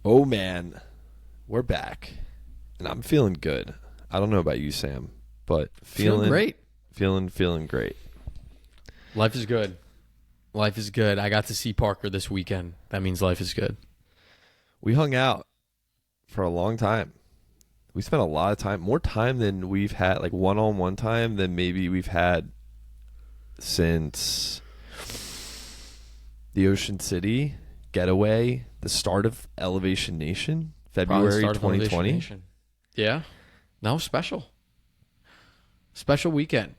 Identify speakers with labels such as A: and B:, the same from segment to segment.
A: Oh man, we're back, and I'm feeling good. I don't know about you, Sam, but
B: Feeling great.
A: feeling great.
B: Life is good. Life is good. I got to see Parker this weekend. That means life is good.
A: We hung out for a long time. We spent a lot of time, more time than we've had, like one-on-one time than maybe we've had since the Ocean City getaway, the start of Elevation Nation,
B: Probably the
A: February
B: start of Elevation
A: 2020.
B: Nation. Yeah. No, special. Special weekend.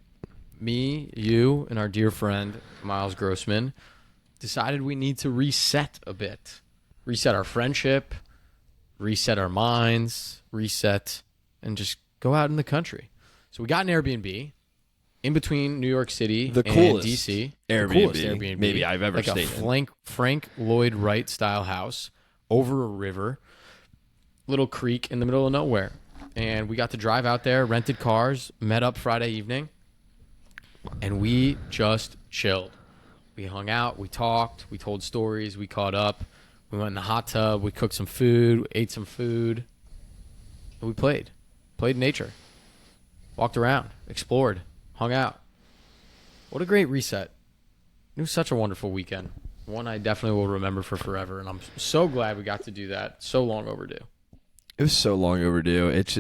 B: Me, you, and our dear friend, Miles Grossman, decided we need to reset a bit. Reset our friendship, reset our minds, reset, and just go out in the country. So we got an Airbnb in between New York City
A: The
B: and
A: coolest
B: DC.
A: Airbnb,
B: The coolest Airbnb
A: maybe I've ever
B: like
A: stayed
B: a
A: in.
B: Frank Lloyd Wright style house over a river, little creek in the middle of nowhere. And we got to drive out there, rented cars, met up Friday evening, and we just chilled. We hung out, we talked, we told stories, we caught up. We went in the hot tub, we cooked some food, ate some food, and we played. Played in nature. Walked around, explored, hung out. What a great reset. It was such a wonderful weekend. One I definitely will remember for forever, and I'm so glad we got to do that. So long overdue.
A: It was so long overdue. It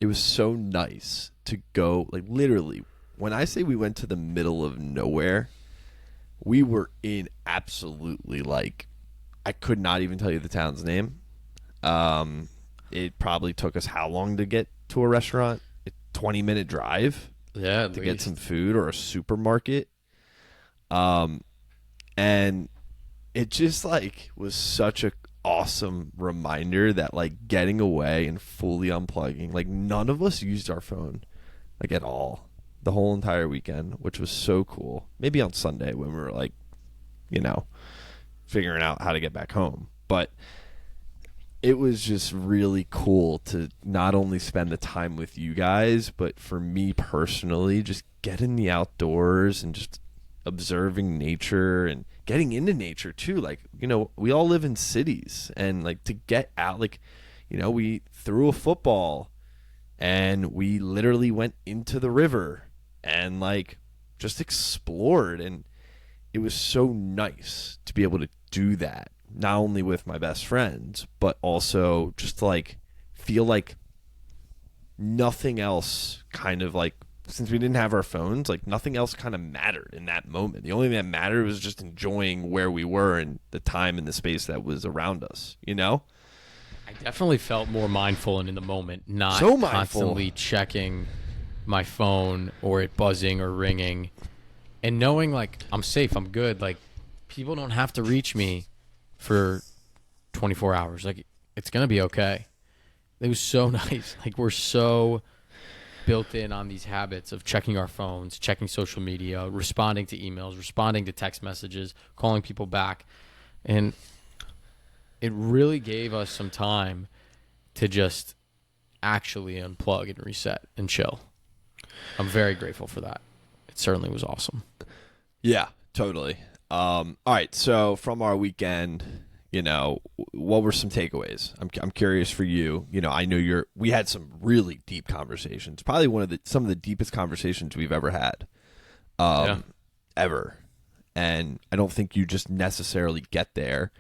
A: was so nice to go, like literally, when I say we went to the middle of nowhere, we were in absolutely like, I could not even tell you the town's name. It probably took us how long to get to a restaurant? A 20-minute drive
B: Yeah, at
A: to get
B: least.
A: some food or a supermarket. And it just like was such a awesome reminder that like getting away and fully unplugging, like none of us used our phone like at all the whole entire weekend, which was so cool. Maybe on Sunday when we were like, figuring out how to get back home. But it was just really cool to not only spend the time with you guys, but for me personally, just get in the outdoors and just observing nature and getting into nature too. Like, we all live in cities, and like to get out, like, we threw a football and we literally went into the river and like just explored, and it was so nice to be able to do that, not only with my best friends, but also just to like feel like nothing else kind of like, since we didn't have our phones, like nothing else kind of mattered in that moment. The only thing that mattered was just enjoying where we were and the time and the space that was around us,
B: I definitely felt more mindful and in the moment, not
A: So mindful.
B: constantly checking my phone or it buzzing or ringing, and knowing like I'm safe, I'm good. Like people don't have to reach me for 24 hours. Like it's gonna be okay. It was so nice. Like we're so built in on these habits of checking our phones, checking social media, responding to emails, responding to text messages, calling people back, and it really gave us some time to just actually unplug and reset and chill. I'm very grateful for that. It certainly was awesome.
A: Yeah, totally. All right, so from our weekend, what were some takeaways? I'm curious for you. I know we had some really deep conversations. Probably some of the deepest conversations we've ever had.
B: Yeah.
A: Ever. And I don't think you just necessarily get there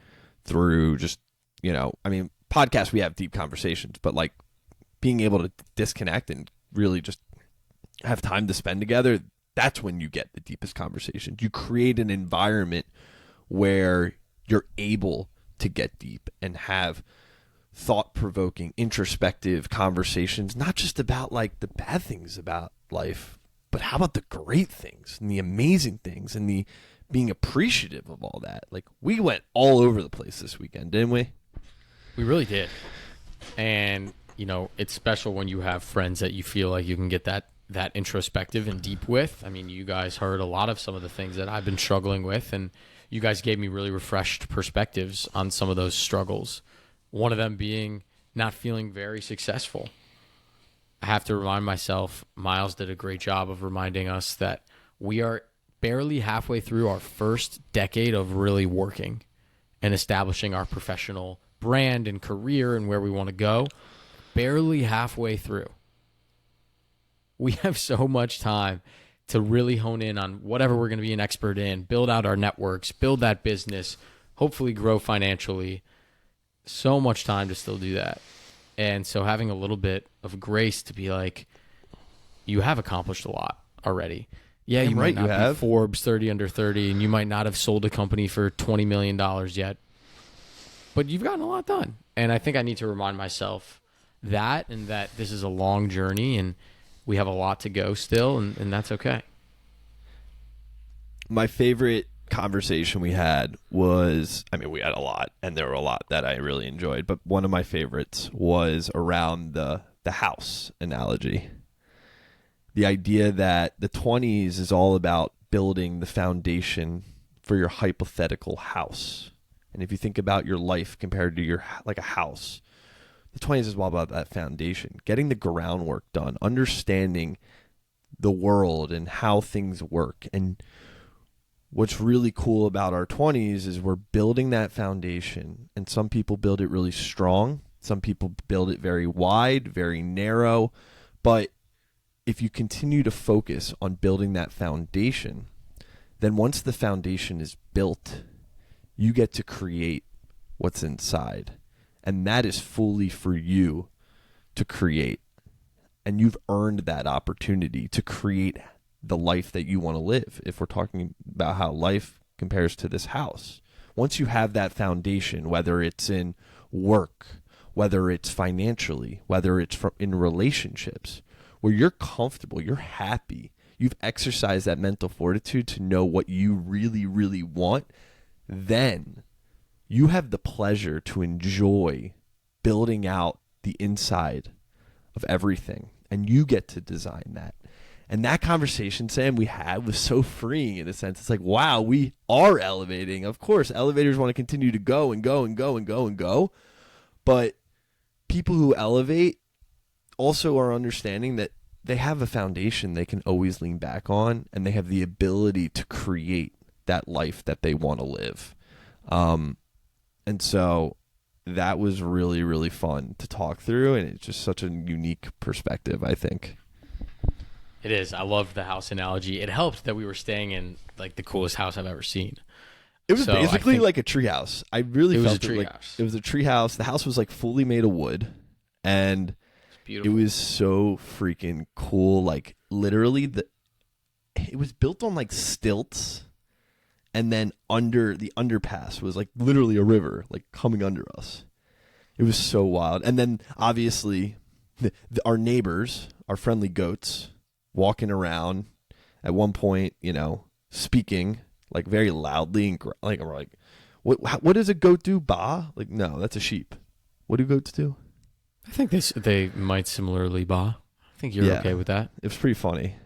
A: through just, podcasts, we have deep conversations, but like being able to disconnect and really just have time to spend together, that's when you get the deepest conversations. You create an environment where you're able to get deep and have thought-provoking, introspective conversations, not just about like the bad things about life, but how about the great things and the amazing things and the being appreciative of all that. Like we went all over the place this weekend, didn't we?
B: We really did. And, it's special when you have friends that you feel like you can get that introspective and deep with. I mean, you guys heard a lot of some of the things that I've been struggling with, and you guys gave me really refreshed perspectives on some of those struggles. One of them being not feeling very successful. I have to remind myself, Miles did a great job of reminding us that we are barely halfway through our first decade of really working and establishing our professional brand and career and where we want to go, barely halfway through. We have so much time to really hone in on whatever we're going to be an expert in, build out our networks, build that business, hopefully grow financially. So much time to still do that. And so having a little bit of grace to be like, you have accomplished a lot already. Yeah, you might not be Forbes 30 under 30, and you might not have sold a company for $20 million yet, but you've gotten a lot done. And I think I need to remind myself that, and that this is a long journey, and we have a lot to go still, and that's okay.
A: My favorite conversation we had was, I mean, we had a lot, and there were a lot that I really enjoyed, but one of my favorites was around the house analogy. The idea that the 20s is all about building the foundation for your hypothetical house. And if you think about your life compared to your like a house, the 20s is all about that foundation, getting the groundwork done, understanding the world and how things work. And what's really cool about our 20s is we're building that foundation. And some people build it really strong. Some people build it very wide, very narrow. But if you continue to focus on building that foundation, then once the foundation is built, you get to create what's inside. And that is fully for you to create. And you've earned that opportunity to create the life that you want to live. If we're talking about how life compares to this house, once you have that foundation, whether it's in work, whether it's financially, whether it's in relationships, where you're comfortable, you're happy, you've exercised that mental fortitude to know what you really, really want, then you have the pleasure to enjoy building out the inside of everything. And you get to design that. And that conversation, Sam, we had was so freeing in a sense. It's like, wow, we are elevating. Of course, elevators want to continue to go and go and go and go and go. But people who elevate also are understanding that they have a foundation they can always lean back on, and they have the ability to create that life that they want to live. And so that was really, really fun to talk through, and it's just such a unique perspective, I think.
B: It is. I love the house analogy. It helped that we were staying in like the coolest house I've ever seen.
A: It was basically like a treehouse. I really felt
B: it
A: like it was a treehouse. The house was like fully made of wood, and it was so freaking cool. Like literally, it was built on like stilts, and then under the underpass was like literally a river, like coming under us. It was so wild. And then obviously, our neighbors, our friendly goats, walking around. At one point, speaking like very loudly and like we're like, what does a goat do? Baa? Like, no, that's a sheep. What do goats do?
B: I think they might similarly baa. I think you're okay with that.
A: It was pretty funny.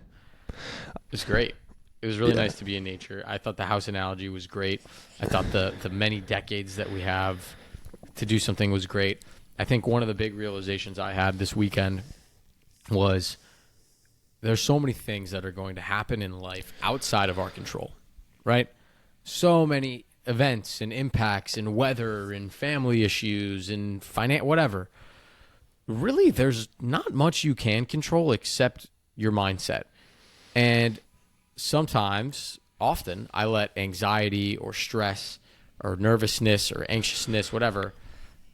B: It was great. It was really nice to be in nature. I thought the house analogy was great. I thought the many decades that we have to do something was great. I think one of the big realizations I had this weekend was there's so many things that are going to happen in life outside of our control, right? So many events and impacts and weather and family issues and whatever. Really, there's not much you can control except your mindset. And often, I let anxiety or stress or nervousness or anxiousness, whatever,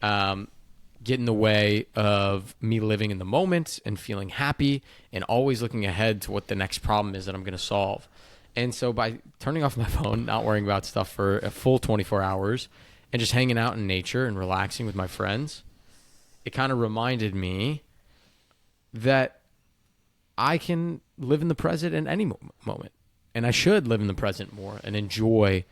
B: get in the way of me living in the moment and feeling happy and always looking ahead to what the next problem is that I'm going to solve. And so by turning off my phone, not worrying about stuff for a full 24 hours and just hanging out in nature and relaxing with my friends, it kind of reminded me that I can live in the present in any moment. And I should live in the present more and enjoy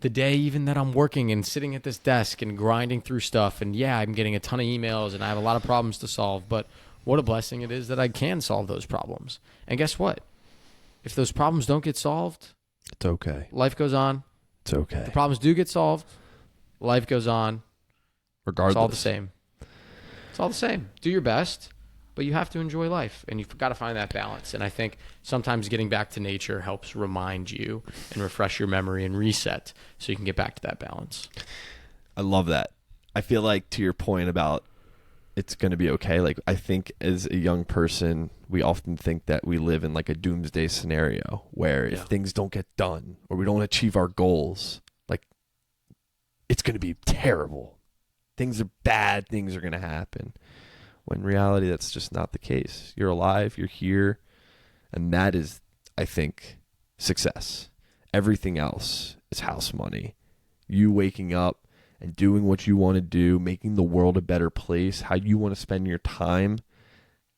B: the day even that I'm working and sitting at this desk and grinding through stuff. And yeah, I'm getting a ton of emails and I have a lot of problems to solve. But what a blessing it is that I can solve those problems. And guess what? If those problems don't get solved,
A: it's okay.
B: Life goes on.
A: It's okay.
B: If the problems do get solved, life goes on.
A: Regardless.
B: It's all the same. It's all the same. Do your best, but you have to enjoy life, and you've got to find that balance. And I think sometimes getting back to nature helps remind you and refresh your memory and reset so you can get back to that balance.
A: I love that. I feel like to your point about it's going to be okay. Like, I think as a young person, we often think that we live in like a doomsday scenario where if things don't get done or we don't achieve our goals, like it's going to be terrible. Things are bad. Things are going to happen. When in reality, that's just not the case. You're alive. You're here. And that is, I think, success. Everything else is house money. You waking up and doing what you want to do, making the world a better place, how you want to spend your time,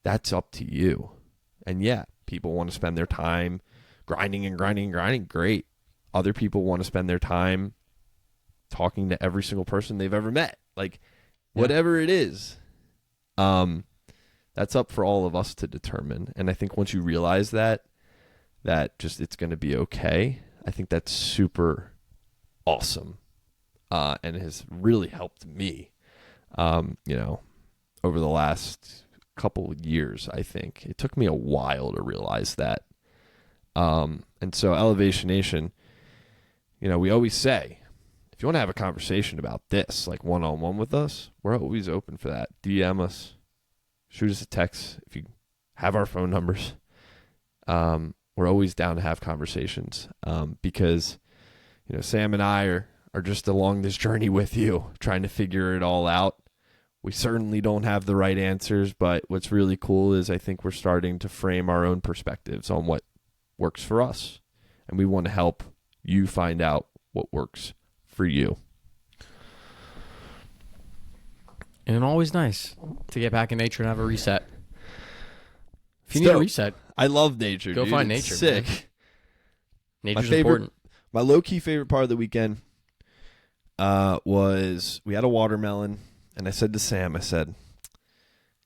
A: that's up to you. And yeah, people want to spend their time grinding and grinding and grinding. Great. Other people want to spend their time talking to every single person they've ever met. Like, whatever it is, that's up for all of us to determine. And I think once you realize that just it's going to be okay, I think that's super awesome. And has really helped me, over the last couple of years, I think. It took me a while to realize that. And so Elevation Nation, we always say, if you want to have a conversation about this, like one-on-one with us, we're always open for that. DM us, shoot us a text if you have our phone numbers. We're always down to have conversations because, Sam and I are just along this journey with you, trying to figure it all out. We certainly don't have the right answers, but what's really cool is I think we're starting to frame our own perspectives on what works for us. And we want to help you find out what works for you.
B: And always nice to get back in nature and have a reset. If you need a reset,
A: I love nature.
B: Go find nature.
A: Sick.
B: Man. Nature's important.
A: My low-key favorite part of the weekend was we had a watermelon, and I said to Sam, do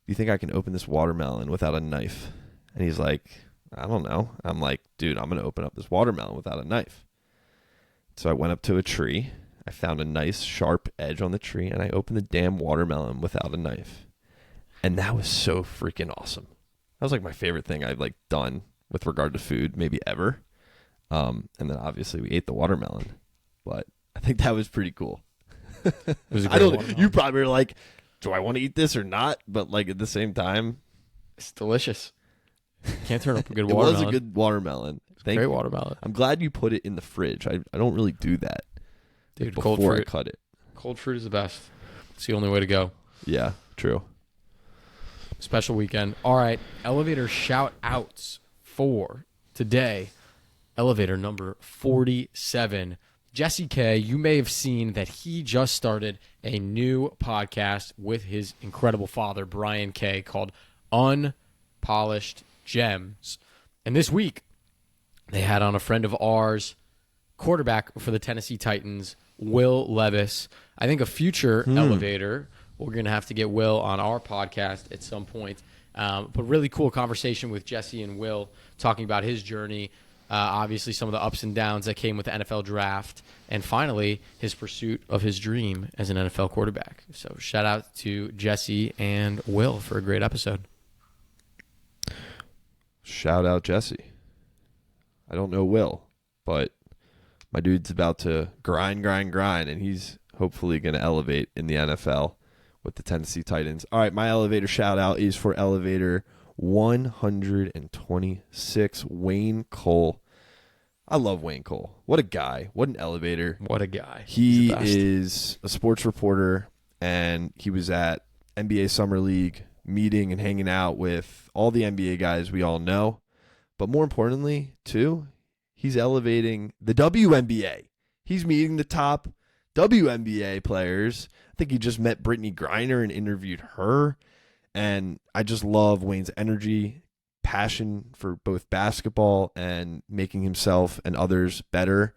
A: you think I can open this watermelon without a knife? And he's like, I don't know. I'm like, dude, I'm going to open up this watermelon without a knife. So I went up to a tree. I found a nice sharp edge on the tree, and I opened the damn watermelon without a knife. And that was so freaking awesome. That was like my favorite thing I've done with regard to food, maybe ever. And then obviously we ate the watermelon, but I think that was pretty cool.
B: It was a great watermelon.
A: You probably were like, do I want to eat this or not? But at the same time,
B: it's delicious. Can't turn up a good watermelon.
A: It was a good watermelon.
B: Great watermelon.
A: I'm glad you put it in the fridge. I don't really do that.
B: Dude,
A: before
B: cold fruit.
A: I cut it.
B: Cold fruit is the best. It's the only way to go.
A: Yeah, true.
B: Special weekend. All right, elevator shout outs for today. Elevator number 47. Jesse K, you may have seen that he just started a new podcast with his incredible father, Brian K, called Unpolished Gems. And this week, they had on a friend of ours, quarterback for the Tennessee Titans, Will Levis. I think a future elevator. We're going to have to get Will on our podcast at some point. But really cool conversation with Jesse and Will talking about his journey. Obviously, some of the ups and downs that came with the NFL draft. And finally, his pursuit of his dream as an NFL quarterback. So shout out to Jesse and Will for a great episode.
A: Shout out Jesse. I don't know Will, but my dude's about to grind, and he's hopefully going to elevate in the NFL with the Tennessee Titans. All right, my elevator shout out is for elevator 126, Wayne Cole. I love Wayne Cole. What a guy. What an elevator.
B: What a guy.
A: He is a sports reporter, and he was at NBA Summer League meeting and hanging out with all the NBA guys we all know. But more importantly, too, he's elevating the WNBA. He's meeting the top WNBA players. I think he just met Brittany Griner and interviewed her. And I just love Wayne's energy, passion for both basketball and making himself and others better.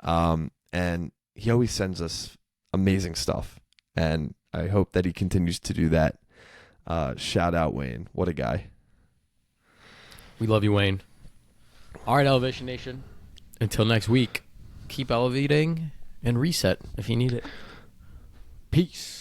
A: And he always sends us amazing stuff. And I hope that he continues to do that. Shout out Wayne. What a guy.
B: We love you, Wayne. All right, Elevation Nation. Until next week, keep elevating and reset if you need it. Peace.